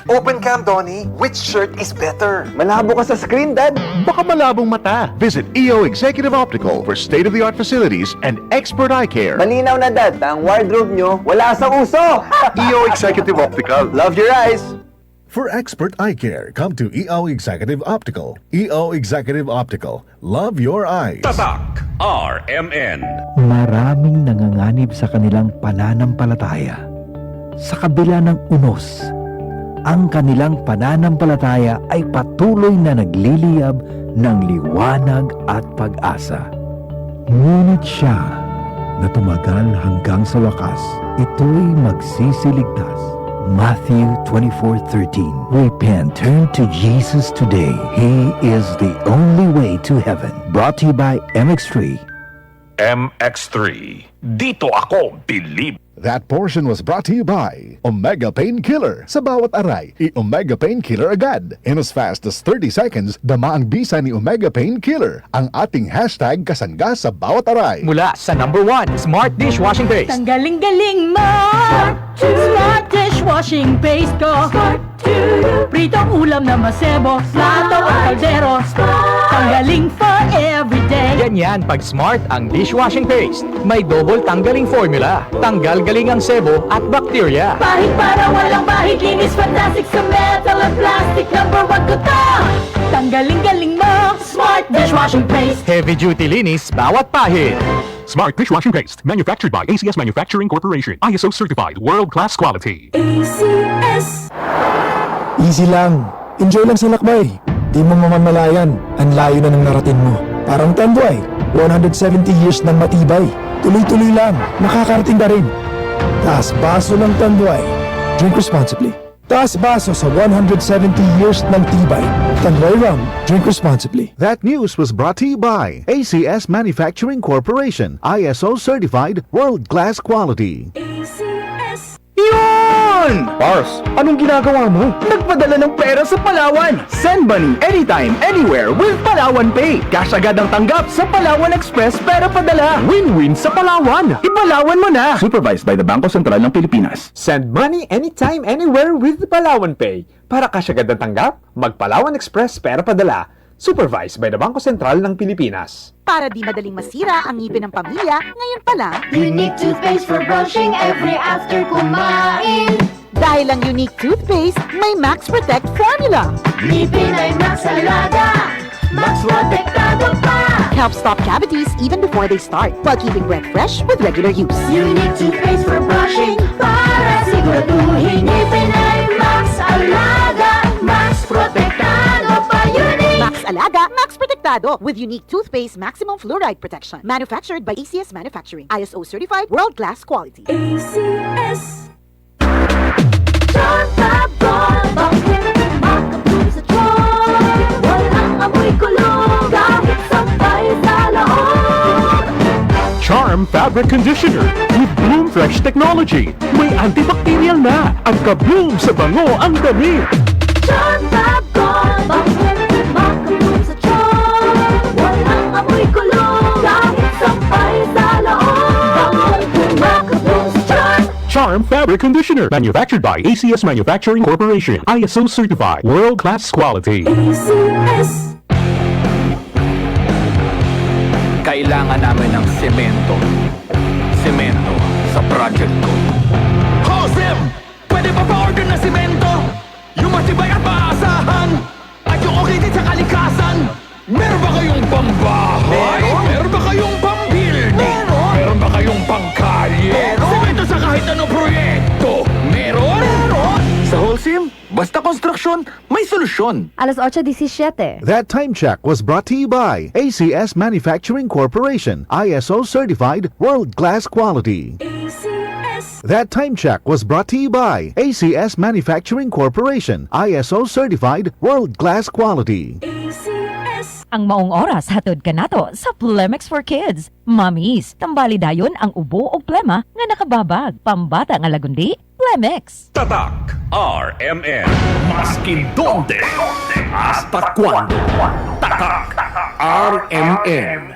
Open cam, Donnie. Which shirt is better? Malabo ka sa screen, Dad. Baka malabong mata. Visit EO Executive Optical for state-of-the-art facilities and expert eye care. Malinaw na, Dad. Ang wardrobe nyo, wala sa uso. EO Executive Optical. Love your eyes. For expert eye care, come to EO Executive Optical. EO Executive Optical. Love your eyes. Tatak RMN. Maraming nanganganib sa kanilang pananampalataya. Sa kabila ng unos, ang kanilang pananampalataya ay patuloy na nagliliyab ng liwanag at pag-asa. Ngunit siya na tumagal hanggang sa wakas, ito'y magsisiligtas. Matthew 24:13. Repent, turn to Jesus today. He is the only way to heaven. Brought to you by MX3. MX3. Dito ako believe. That portion was brought to you by Omega Painkiller. Sa bawat aray, i-Omega Painkiller agad. In as fast as 30 seconds, dama ang bisa ni Omega Painkiller. Ang ating hashtag kasangga sa bawat aray. Mula sa #1 Smart Dishwashing Paste. Ang galing-galing mo! Smart dishwashing paste ko. Pritong ulam na masebo, plato at kaldero. Tanggaling for everyday. Ganyan pag Smart ang dishwashing paste. May double tanggaling formula. Tanggal galing ang sebo at bakterya. Pahit para walang bahid, linis fantastic sa metal at plastic. #1 ko to! Tanggaling-galing mo! Smart dishwashing paste. Heavy duty linis bawat pahid. Smart Dishwashing Paste. Manufactured by ACS Manufacturing Corporation. ISO certified. World-class quality. ACS. Easy lang. Enjoy lang sa lakbay. Di mo mamamalayan. Ang layo na ng narating mo. Parang Tanduay. 170 years ng matibay. Tuloy-tuloy lang. Makakarating ka rin. Taas baso ng Tanduay. Drink responsibly. Taas baso sa 170 years ng tibay. Tanduay Rum. Drink responsibly. That news was brought to you by ACS Manufacturing Corporation. ISO certified. World-class quality. ACS. Yun! Pars, anong ginagawa mo? Nagpadala ng pera sa Palawan. Send money anytime, anywhere with Palawan Pay. Cash agad ang tanggap sa Palawan Express pero padala. Win-win sa Palawan. Ipalawan mo na. Supervised by the Bangko Sentral ng Pilipinas. Send money anytime, anywhere with Palawan Pay. Para cash agad ang tanggap, mag-Palawan Express pero padala. Supervised by the Bangko Sentral ng Pilipinas. Para di madaling masira ang ngipin ng pamilya, ngayon pa lang, Unique toothpaste for brushing every after kumain. dahil ang unique toothpaste, may Max Protect formula. Ngipin ay Max Alaga. Max protektado pa. Helps stop cavities even before they start, while keeping breath fresh with regular use. Unique toothpaste for brushing para siguraduhin ngipin ay Max Alaga. Max protektado pa. Unique. Max Alaga, Max Protectado with unique toothpaste maximum fluoride protection. Manufactured by ACS Manufacturing. ISO certified, world-class quality. ACS. John Tabon, bakit makapun sa John? Walang amoy kulong kahit sampay sa loob. Charm Fabric Conditioner with Bloom Fresh Technology. May antibacterial na at ka-bloom sa bango ang damit. John Tabon, bakit makapun sa John? Walang amoy kulong kahit sampay sa loob. Makapun sa John. Charm Fabric Conditioner. Manufactured by ACS Manufacturing Corporation. ISO certified. World-class quality. ACS. Kailangan namin ng semento. Semento sa project ko. Josem! Pwede ba pa-order na semento? Yung matibay at maasahan! At yung okay din sa kalikasan! Meron ba kayong pambahay? Meron ba kayong pambuilding? Meron ba kayong pangkalye? Semento sa kahit anong proyekto! Meron? Sa Holcim, basta konstruksyon, may solusyon! 8:17. That time check was brought to you by ACS Manufacturing Corporation. ISO certified. World-class quality. ACS. That time check was brought to you by ACS Manufacturing Corporation. ISO certified. World-class quality. ACS. Ang maong oras hatod kanato sa Plemex for Kids. Mamis, tambali dayon ang ubo o plema nga nakababag. Pambata nga lagundi, Plemex. Tatak RMN. Maskin donde hasta cuando. Tatak RMN.